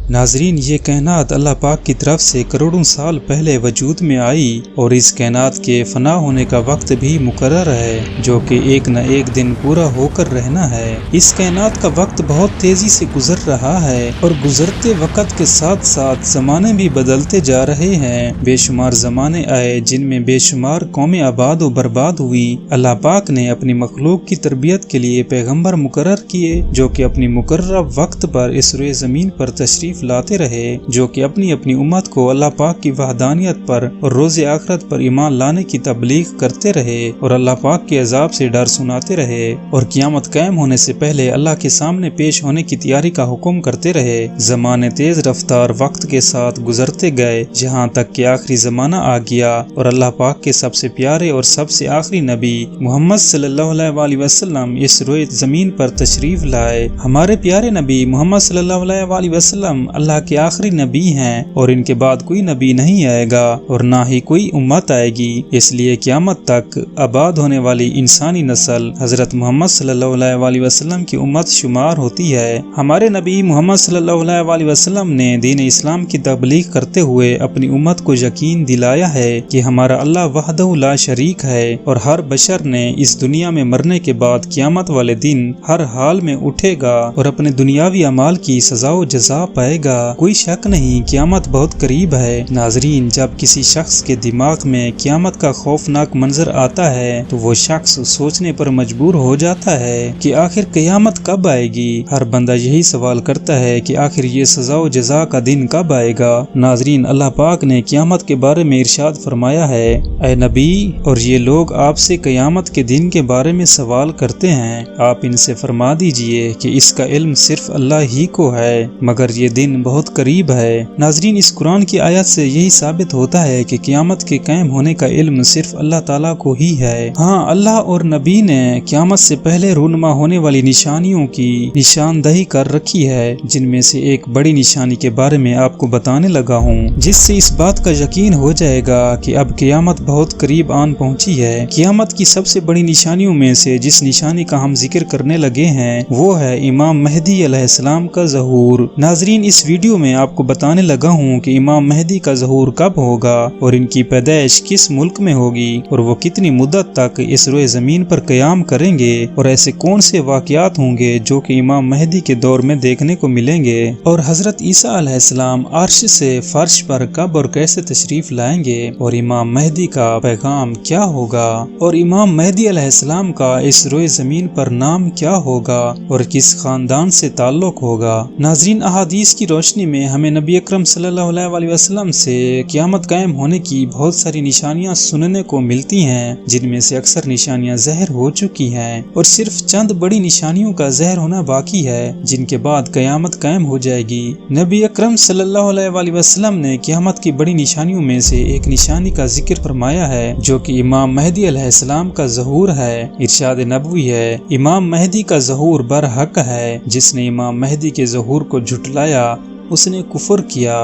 ناظرین، یہ کائنات اللہ پاک کی طرف سے کروڑوں سال پہلے وجود میں آئی اور اس کائنات کے فنا ہونے کا وقت بھی مقرر ہے جو کہ ایک نہ ایک دن پورا ہو کر رہنا ہے۔ اس کائنات کا وقت بہت تیزی سے گزر رہا ہے اور گزرتے وقت کے ساتھ ساتھ زمانے بھی بدلتے جا رہے ہیں۔ بے شمار زمانے آئے جن میں بے شمار قومیں آباد و برباد ہوئی۔ اللہ پاک نے اپنی مخلوق کی تربیت کے لیے پیغمبر مقرر کیے جو کہ اپنی مقررہ وقت پر اس روئے زمین پر تشریف لاتے رہے، جو کہ اپنی امت کو اللہ پاک کی وحدانیت پر اور روز آخرت پر ایمان لانے کی تبلیغ کرتے رہے اور اللہ پاک کے عذاب سے ڈر سناتے رہے اور قیامت قائم ہونے سے پہلے اللہ کے سامنے پیش ہونے کی تیاری کا حکم کرتے رہے۔ زمانے تیز رفتار وقت کے ساتھ گزرتے گئے جہاں تک کہ آخری زمانہ آ گیا اور اللہ پاک کے سب سے پیارے اور سب سے آخری نبی محمد صلی اللہ علیہ وسلم اس روئے زمین پر تشریف لائے۔ ہمارے پیارے نبی محمد صلی اللہ علیہ وسلم اللہ کے آخری نبی ہیں اور ان کے بعد کوئی نبی نہیں آئے گا اور نہ ہی کوئی امت آئے گی، اس لیے قیامت تک آباد ہونے والی انسانی نسل حضرت محمد صلی اللہ علیہ وسلم کی امت شمار ہوتی ہے۔ ہمارے نبی محمد صلی اللہ علیہ وسلم نے دین اسلام کی تبلیغ کرتے ہوئے اپنی امت کو یقین دلایا ہے کہ ہمارا اللہ وحدہ لا شریک ہے اور ہر بشر نے اس دنیا میں مرنے کے بعد قیامت والے دن ہر حال میں اٹھے گا اور اپنے دنیاوی اعمال کی سزا و جزا پائے گا۔ کوئی شک نہیں، قیامت بہت قریب ہے۔ ناظرین، جب کسی شخص کے دماغ میں قیامت کا خوفناک منظر آتا ہے تو وہ شخص سوچنے پر مجبور ہو جاتا ہے کہ آخر قیامت کب آئے گی۔ ہر بندہ یہی سوال کرتا ہے کہ آخر یہ سزا و جزا کا دن کب آئے گا۔ ناظرین، اللہ پاک نے قیامت کے بارے میں ارشاد فرمایا ہے، اے نبی، اور یہ لوگ آپ سے قیامت کے دن کے بارے میں سوال کرتے ہیں، آپ ان سے فرما دیجئے کہ اس کا علم صرف اللہ ہی کو ہے، مگر یہ دن بہت قریب ہے۔ ناظرین، اس قرآن کی آیت سے یہی ثابت ہوتا ہے کہ قیامت کے قائم ہونے کا علم صرف اللہ تعالیٰ کو ہی ہے۔ ہاں، اللہ اور نبی نے قیامت سے پہلے رونما ہونے والی نشانیوں کی نشاندہی کر رکھی ہے، جن میں سے ایک بڑی نشانی کے بارے میں آپ کو بتانے لگا ہوں، جس سے اس بات کا یقین ہو جائے گا کہ اب قیامت بہت قریب آن پہنچی ہے۔ قیامت کی سب سے بڑی نشانیوں میں سے جس نشانی کا ہم ذکر کرنے لگے ہیں وہ ہے امام مہدی علیہ السلام کا ظہور۔ ناظرین، اس ویڈیو میں آپ کو بتانے لگا ہوں کہ امام مہدی کا ظہور کب ہوگا اور ان کی پیدائش کس ملک میں ہوگی اور وہ کتنی مدت تک اس روئے زمین پر قیام کریں گے اور ایسے کون سے واقعات ہوں گے جو کہ امام مہدی کے دور میں دیکھنے کو ملیں گے، اور حضرت عیسیٰ علیہ السلام عرش سے فرش پر کب اور کیسے تشریف لائیں گے اور امام مہدی کا پیغام کیا ہوگا اور امام مہدی علیہ السلام کا اس روئے زمین پر نام کیا ہوگا اور کس خاندان سے تعلق ہوگا۔ ناظرین، احادیث کی روشنی میں ہمیں نبی اکرم صلی اللہ علیہ وسلم سے قیامت قائم ہونے کی بہت ساری نشانیاں سننے کو ملتی ہیں، جن میں سے اکثر نشانیاں ظاہر ہو چکی ہیں اور صرف چند بڑی نشانیوں کا ظاہر ہونا باقی ہے جن کے بعد قیامت قائم ہو جائے گی۔ نبی اکرم صلی اللہ علیہ وسلم نے قیامت کی بڑی نشانیوں میں سے ایک نشانی کا ذکر فرمایا ہے جو کہ امام مہدی علیہ السلام کا ظہور ہے۔ ارشاد نبوی ہے، امام مہدی کا ظہور برحق ہے، جس نے امام مہدی کے ظہور کو جھٹلایا اس نے کفر کیا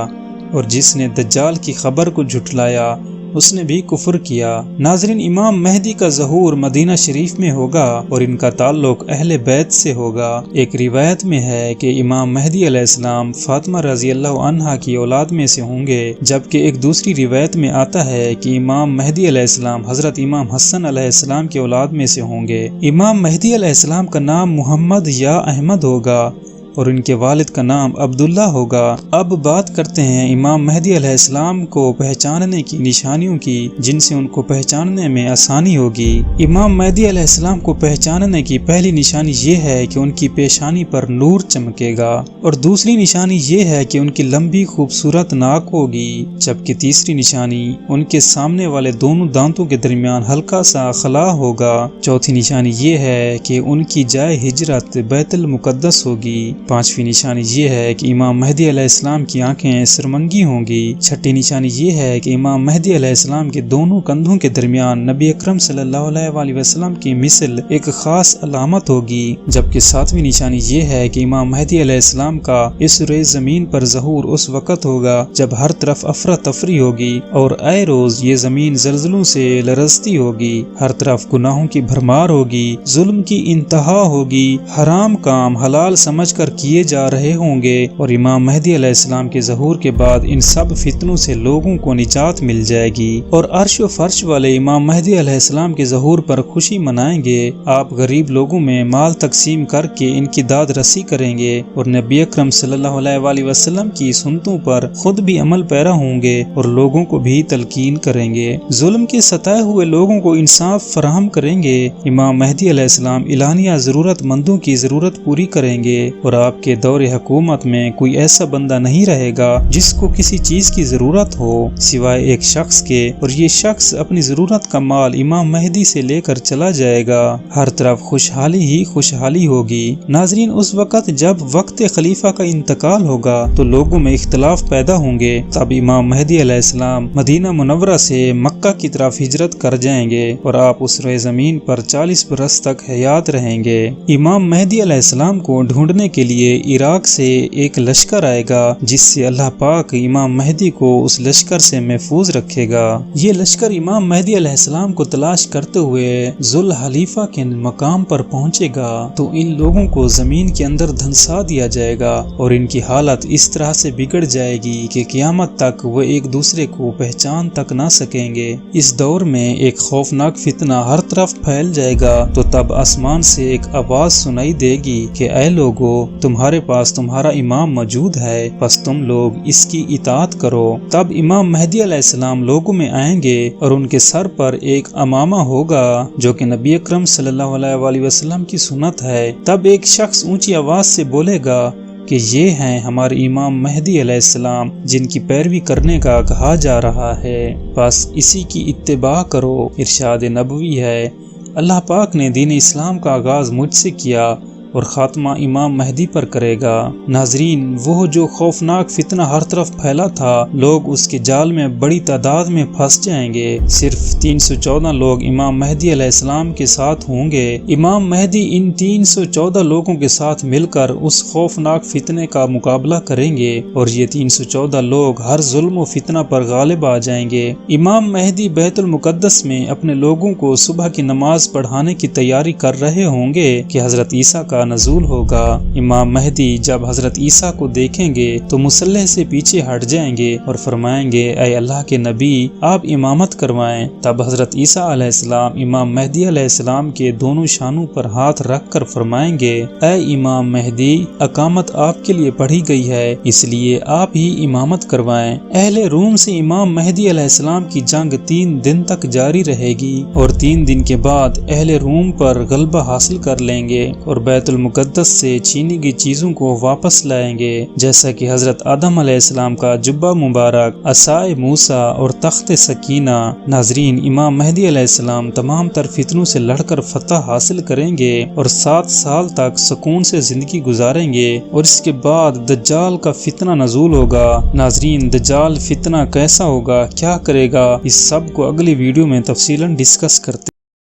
اور جس نے دجال کی خبر کو جھٹلایا اس نے بھی کفر کیا۔ ناظرین، امام مہدی کا ظہور مدینہ شریف میں ہوگا اور ان کا تعلق اہل بیت سے ہوگا۔ ایک روایت میں ہے کہ امام مہدی علیہ السلام فاطمہ رضی اللہ عنہا کی اولاد میں سے ہوں گے، جبکہ ایک دوسری روایت میں آتا ہے کہ امام مہدی علیہ السلام حضرت امام حسن علیہ السلام کی اولاد میں سے ہوں گے۔ امام مہدی علیہ السلام کا نام محمد یا احمد ہوگا اور ان کے والد کا نام عبداللہ ہوگا۔ اب بات کرتے ہیں امام مہدی علیہ السلام کو پہچاننے کی نشانیوں کی، جن سے ان کو پہچاننے میں آسانی ہوگی۔ امام مہدی علیہ السلام کو پہچاننے کی پہلی نشانی یہ ہے کہ ان کی پیشانی پر نور چمکے گا اور دوسری نشانی یہ ہے کہ ان کی لمبی خوبصورت ناک ہوگی، جبکہ تیسری نشانی ان کے سامنے والے دونوں دانتوں کے درمیان ہلکا سا خلا ہوگا۔ چوتھی نشانی یہ ہے کہ ان کی جائے ہجرت بیت المقدس ہوگی۔ پانچویں نشانی یہ ہے کہ امام مہدی علیہ السلام کی آنکھیں سرمنگی ہوں گی۔ چھٹی نشانی یہ ہے کہ امام مہدی علیہ السلام کے دونوں کندھوں کے درمیان نبی اکرم صلی اللہ علیہ وسلم کی مثل ایک خاص علامت ہوگی، جبکہ ساتویں نشانی یہ ہے کہ امام مہدی علیہ السلام کا اس روئے زمین پر ظہور اس وقت ہوگا جب ہر طرف افراتفری ہوگی اور اے روز یہ زمین زلزلوں سے لرزتی ہوگی، ہر طرف گناہوں کی بھرمار ہوگی، ظلم کی انتہا ہوگی، حرام کام حلال سمجھ کر کیے جا رہے ہوں گے اور امام مہدی علیہ السلام کے ظہور کے بعد ان سب فتنوں سے لوگوں کو نجات مل جائے گی اور عرش و فرش والے امام مہدی علیہ السلام کے ظہور پر خوشی منائیں گے۔ آپ غریب لوگوں میں مال تقسیم کر کے ان کی داد رسی کریں گے اور نبی اکرم صلی اللہ علیہ وآلہ وسلم کی سنتوں پر خود بھی عمل پیرا ہوں گے اور لوگوں کو بھی تلقین کریں گے۔ ظلم کے ستائے ہوئے لوگوں کو انصاف فراہم کریں گے۔ امام مہدی علیہ السلام اعلانیہ ضرورت مندوں کی ضرورت پوری کریں گے اور آپ کے دور حکومت میں کوئی ایسا بندہ نہیں رہے گا جس کو کسی چیز کی ضرورت ہو سوائے ایک شخص کے، اور یہ شخص اپنی ضرورت کا مال امام مہدی سے لے کر چلا جائے گا۔ ہر طرف خوشحالی ہی خوشحالی ہوگی۔ ناظرین، اس وقت جب وقت خلیفہ کا انتقال ہوگا تو لوگوں میں اختلاف پیدا ہوں گے۔ تب امام مہدی علیہ السلام مدینہ منورہ سے مکہ کی طرف ہجرت کر جائیں گے اور آپ اس روئے زمین پر 40 برس تک حیات رہیں گے۔ امام مہدی علیہ السلام کو ڈھونڈنے کے لیے عراق سے ایک لشکر آئے گا جس سے اللہ پاک امام مہدی کو اس لشکر سے محفوظ رکھے گا۔ یہ لشکر امام مہدی علیہ السلام کو تلاش کرتے ہوئے ذوالحلیفہ کے مقام پر پہنچے گا تو ان لوگوں کو زمین کے اندر دھنسا دیا جائے گا اور ان کی حالت اس طرح سے بگڑ جائے گی کہ قیامت تک وہ ایک دوسرے کو پہچان تک نہ سکیں گے۔ اس دور میں ایک خوفناک فتنہ ہر طرف پھیل جائے گا تو تب آسمان سے ایک آواز سنائی دے گی کہ اے لوگو، تمہارے پاس تمہارا امام موجود ہے، بس تم لوگ اس کی اطاعت کرو۔ تب امام مہدی علیہ السلام لوگوں میں آئیں گے اور ان کے سر پر ایک امامہ ہوگا جو کہ نبی اکرم صلی اللہ علیہ وآلہ وسلم کی سنت ہے۔ تب ایک شخص اونچی آواز سے بولے گا کہ یہ ہیں ہمارے امام مہدی علیہ السلام جن کی پیروی کرنے کا کہا جا رہا ہے، بس اسی کی اتباع کرو۔ ارشاد نبوی ہے، اللہ پاک نے دین اسلام کا آغاز مجھ سے کیا اور خاتمہ امام مہدی پر کرے گا۔ ناظرین، وہ جو خوفناک فتنہ ہر طرف پھیلا تھا، لوگ اس کے جال میں بڑی تعداد میں پھنس جائیں گے۔ صرف 314 لوگ امام مہدی علیہ السلام کے ساتھ ہوں گے۔ امام مہدی ان 314 لوگوں کے ساتھ مل کر اس خوفناک فتنے کا مقابلہ کریں گے اور یہ 314 لوگ ہر ظلم و فتنہ پر غالب آ جائیں گے۔ امام مہدی بیت المقدس میں اپنے لوگوں کو صبح کی نماز پڑھانے کی تیاری کر رہے ہوں گے کہ حضرت عیسیٰ کا نزول ہوگا۔ امام مہدی جب حضرت عیسیٰ کو دیکھیں گے تو مسلح سے پیچھے ہٹ جائیں گے اور فرمائیں گے، اے اللہ کے نبی، آپ امامت کروائیں۔ تب حضرت عیسیٰ علیہ السلام امام مہدی علیہ السلام کے دونوں شانوں پر ہاتھ رکھ کر فرمائیں گے، اے امام مہدی، اقامت آپ کے لیے پڑھی گئی ہے، اس لیے آپ ہی امامت کروائیں۔ اہل روم سے امام مہدی علیہ السلام کی جنگ 3 دن تک جاری رہے گی اور 3 دن کے بعد اہل روم پر غلبہ حاصل کر لیں گے اور بیت المقدس سے چھینی گئی چیزوں کو واپس لائیں گے، جیسا کہ حضرت آدم علیہ السلام کا جبہ مبارک، عصائے موسیٰ اور تخت سکینہ۔ ناظرین، امام مہدی علیہ السلام تمام تر فتنوں سے لڑ کر فتح حاصل کریں گے اور 7 سال تک سکون سے زندگی گزاریں گے اور اس کے بعد دجال کا فتنہ نزول ہوگا۔ ناظرین، دجال فتنہ کیسا ہوگا، کیا کرے گا، اس سب کو اگلی ویڈیو میں تفصیلاً ڈسکس کرتے ہیں۔